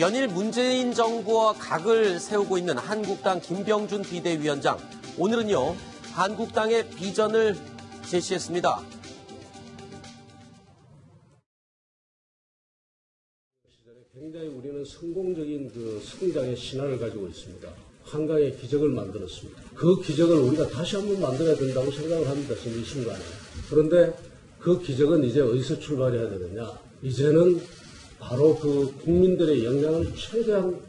연일 문재인 정부와 각을 세우고 있는 한국당 김병준 비대위원장. 오늘은요, 한국당의 비전을 제시했습니다. 굉장히 우리는 성공적인 성장의 신화를 가지고 있습니다. 한강의 기적을 만들었습니다. 그 기적을 우리가 다시 한번 만들어야 된다고 생각을 합니다. 이 순간에. 그런데 그 기적은 이제 어디서 출발해야 되느냐. 이제는 바로 그 국민들의 역량을 최대한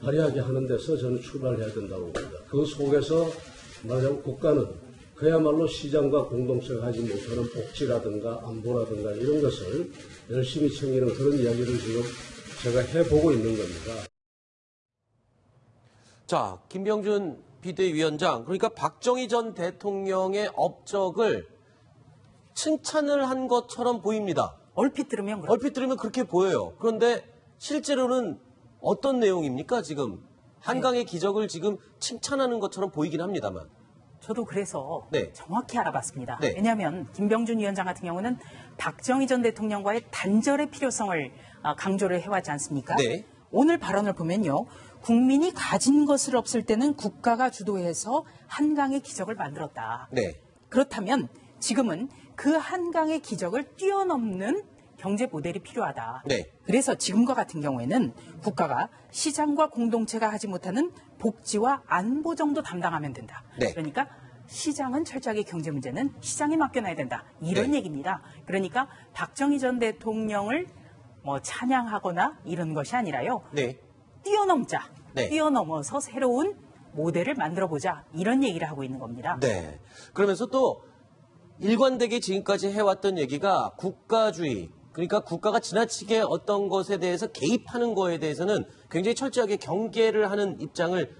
발휘하게 하는 데서 저는 출발해야 된다고 봅니다. 그 속에서 말하자면 국가는 그야말로 시장과 공동체가 하지 못하는 복지라든가 안보라든가 이런 것을 열심히 챙기는 그런 이야기를 지금 제가 해보고 있는 겁니다. 자, 김병준 비대위원장, 그러니까 박정희 전 대통령의 업적을 칭찬을 한 것처럼 보입니다. 얼핏 들으면 그렇게 보여요. 그런데 실제로는 어떤 내용입니까? 지금 한강의 기적을 지금 칭찬하는 것처럼 보이긴 합니다만. 저도 그래서 네. 정확히 알아봤습니다. 네. 왜냐하면 김병준 위원장 같은 경우는 박정희 전 대통령과의 단절의 필요성을 강조를 해왔지 않습니까? 네. 오늘 발언을 보면요. 국민이 가진 것을 없을 때는 국가가 주도해서 한강의 기적을 만들었다. 네. 그렇다면 지금은 그 한강의 기적을 뛰어넘는 경제 모델이 필요하다. 네. 그래서 지금과 같은 경우에는 국가가 시장과 공동체가 하지 못하는 복지와 안보 정도 담당하면 된다. 네. 그러니까 시장은 철저하게 경제 문제는 시장에 맡겨놔야 된다. 이런 네. 얘기입니다. 그러니까 박정희 전 대통령을 찬양하거나 이런 것이 아니라요. 네. 뛰어넘자. 네. 뛰어넘어서 새로운 모델을 만들어보자. 이런 얘기를 하고 있는 겁니다. 네. 그러면서 또 일관되게 지금까지 해왔던 얘기가 국가주의, 그러니까 국가가 지나치게 어떤 것에 대해서 개입하는 거에 대해서는 굉장히 철저하게 경계를 하는 입장을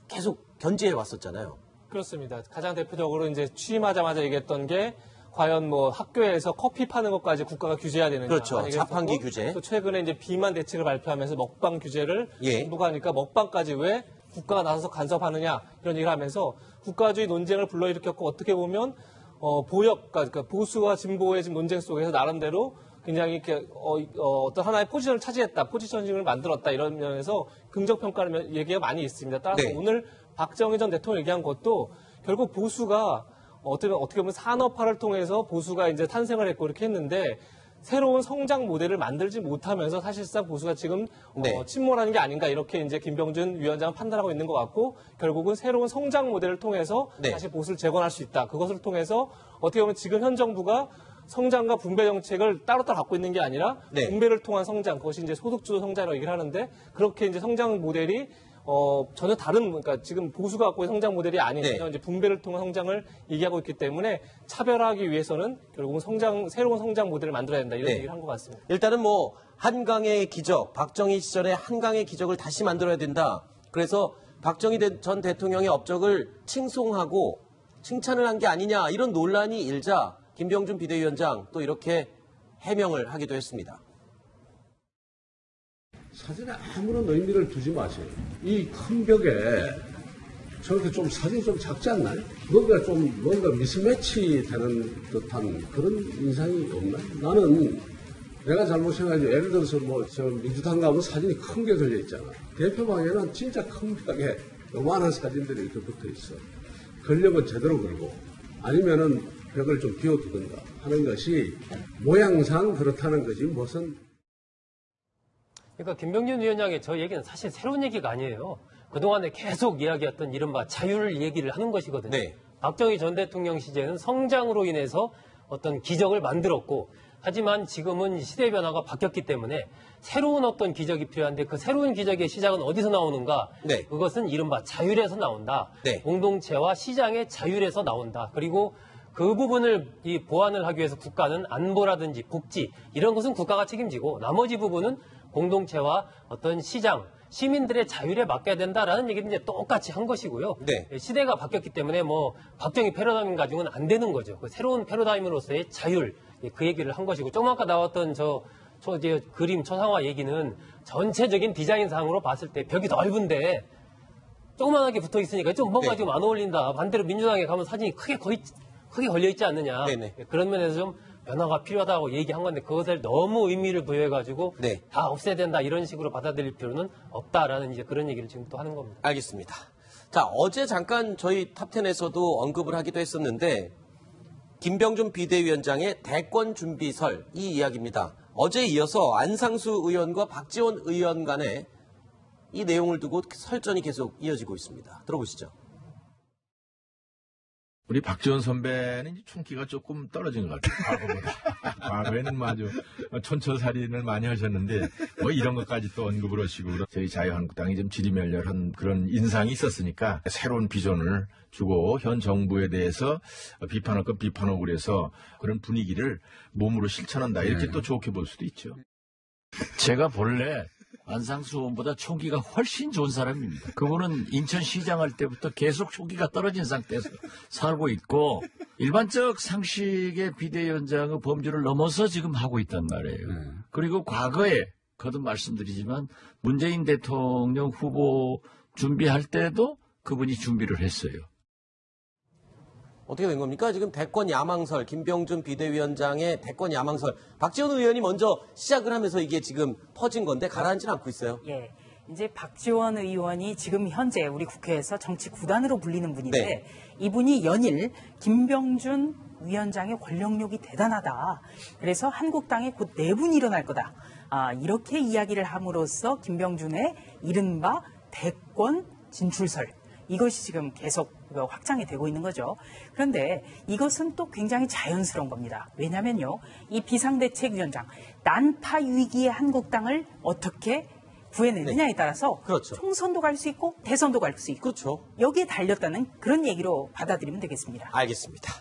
계속 견지해 왔었잖아요. 그렇습니다. 가장 대표적으로 이제 취임하자마자 얘기했던 게 과연 학교에서 커피 파는 것까지 국가가 규제해야 되느냐. 그렇죠. 자판기 규제. 또 최근에 이제 비만 대책을 발표하면서 먹방 규제를 정부가 하니까 먹방까지 왜 국가가 나서서 간섭하느냐 이런 얘기를 하면서 국가주의 논쟁을 불러일으켰고 어떻게 보면 그러니까 보수와 진보의 지금 논쟁 속에서 나름대로 굉장히 이렇게 어떤 하나의 포지션을 차지했다, 포지셔닝을 만들었다 이런 면에서 긍정 평가를 얘기가 많이 있습니다. 따라서 네. 오늘 박정희 전 대통령 얘기한 것도 결국 보수가 어떻게 보면 산업화를 통해서 보수가 이제 탄생을 했고 이렇게 했는데 새로운 성장 모델을 만들지 못하면서 사실상 보수가 지금 네. 침몰하는 게 아닌가 이렇게 이제 김병준 위원장은 판단하고 있는 것 같고 결국은 새로운 성장 모델을 통해서 네. 다시 보수를 재건할 수 있다. 그것을 통해서 어떻게 보면 지금 현 정부가 성장과 분배 정책을 따로따로 갖고 있는 게 아니라 네. 분배를 통한 성장, 그것이 이제 소득주도 성장이라고 얘기를 하는데 그렇게 이제 성장 모델이 전혀 다른, 그러니까 지금 보수가 갖고 있는 성장 모델이 아닌 네. 이제 분배를 통한 성장을 얘기하고 있기 때문에 차별화하기 위해서는 결국은 새로운 성장 모델을 만들어야 된다 이런 네. 얘기를 한 것 같습니다. 일단은 한강의 기적, 박정희 시절에 한강의 기적을 다시 만들어야 된다. 그래서 박정희 전 대통령의 업적을 칭송하고 칭찬을 한 게 아니냐 이런 논란이 일자 김병준 비대위원장 또 이렇게 해명을 하기도 했습니다. 사진에 아무런 의미를 두지 마세요. 이 큰 벽에 저렇게 좀 사진이 좀 작지 않나요? 뭔가 미스매치 되는 듯한 그런 인상이 없나요? 나는 내가 잘못 생각하지 예를 들어서 저 민주당 가면 사진이 큰 게 걸려 있잖아. 대표방에는 진짜 큰 벽에 요만한 사진들이 이렇게 붙어 있어. 걸려면 제대로 걸고 아니면은 벽을 좀 비워두든가 하는 것이 모양상 그렇다는 거지 무슨. 그러니까 김병준 위원장의 저 얘기는 사실 새로운 얘기가 아니에요. 그동안에 계속 이야기했던 이른바 자유를 얘기를 하는 것이거든요. 네. 박정희 전 대통령 시절에는 성장으로 인해서 어떤 기적을 만들었고 하지만 지금은 시대 변화가 바뀌었기 때문에 새로운 어떤 기적이 필요한데 그 새로운 기적의 시작은 어디서 나오는가? 네. 그것은 이른바 자율에서 나온다. 네. 공동체와 시장의 자율에서 나온다. 그리고 그 부분을 보완을 하기 위해서 국가는 안보라든지 복지 이런 것은 국가가 책임지고 나머지 부분은 공동체와 어떤 시장, 시민들의 자율에 맡겨야 된다라는 얘기는 이제 똑같이 한 것이고요. 네. 시대가 바뀌었기 때문에 박정희 패러다임 가지고는 안 되는 거죠. 그 새로운 패러다임으로서의 자율, 그 얘기를 한 것이고 조금 아까 나왔던 그림 초상화 얘기는 전체적인 디자인상으로 봤을 때 벽이 넓은데 조그만하게 붙어 있으니까 좀 뭔가 네. 좀 안 어울린다. 반대로 민주당에 가면 사진이 크게 걸려 있지 않느냐. 네네. 그런 면에서 좀 변화가 필요하다고 얘기한 건데 그것을 너무 의미를 부여해가지고 네. 다 없애야 된다 이런 식으로 받아들일 필요는 없다라는 이제 그런 얘기를 지금 또 하는 겁니다. 알겠습니다. 자, 어제 잠깐 저희 탑10에서도 언급을 하기도 했었는데 김병준 비대위원장의 대권 준비설 이 이야기입니다. 어제에 이어서 안상수 의원과 박지원 의원 간에 이 내용을 두고 설전이 계속 이어지고 있습니다. 들어보시죠. 우리 박지원 선배는 총기가 조금 떨어진 것 같아요. 과거보다. 과거에는 아주 촌철살인을 많이 하셨는데 뭐 이런 것까지 또 언급을 하시고 저희 자유한국당이 좀 지리멸렬한 그런 인상이 있었으니까 새로운 비전을 주고 현 정부에 대해서 비판할 것 비판하고 그래서 그런 분위기를 몸으로 실천한다 이렇게 또 좋게 볼 수도 있죠. 제가 본래 안상수 의원보다 총기가 훨씬 좋은 사람입니다. 그분은 인천시장 할 때부터 계속 총기가 떨어진 상태에서 살고 있고 일반적 상식의 비대위원장의 범주를 넘어서 지금 하고 있단 말이에요. 그리고 과거에 거듭 말씀드리지만 문재인 대통령 후보 준비할 때도 그분이 준비를 했어요. 어떻게 된 겁니까? 지금 대권 야망설, 김병준 비대위원장의 대권 야망설. 박지원 의원이 먼저 시작을 하면서 이게 지금 퍼진 건데 가라앉지는 않고 있어요. 예. 이제 박지원 의원이 지금 현재 우리 국회에서 정치 구단으로 불리는 분인데 네. 이분이 연일 김병준 위원장의 권력력이 대단하다. 그래서 한국당에 곧 내분이 일어날 거다. 이렇게 이야기를 함으로써 김병준의 이른바 대권 진출설. 이것이 지금 계속 확장이 되고 있는 거죠. 그런데 이것은 또 굉장히 자연스러운 겁니다. 왜냐면요. 이 비상대책위원장, 난파 위기의 한국당을 어떻게 구해내느냐에 따라서 그렇죠. 총선도 갈 수 있고 대선도 갈 수 있고 그렇죠. 여기에 달렸다는 그런 얘기로 받아들이면 되겠습니다. 알겠습니다.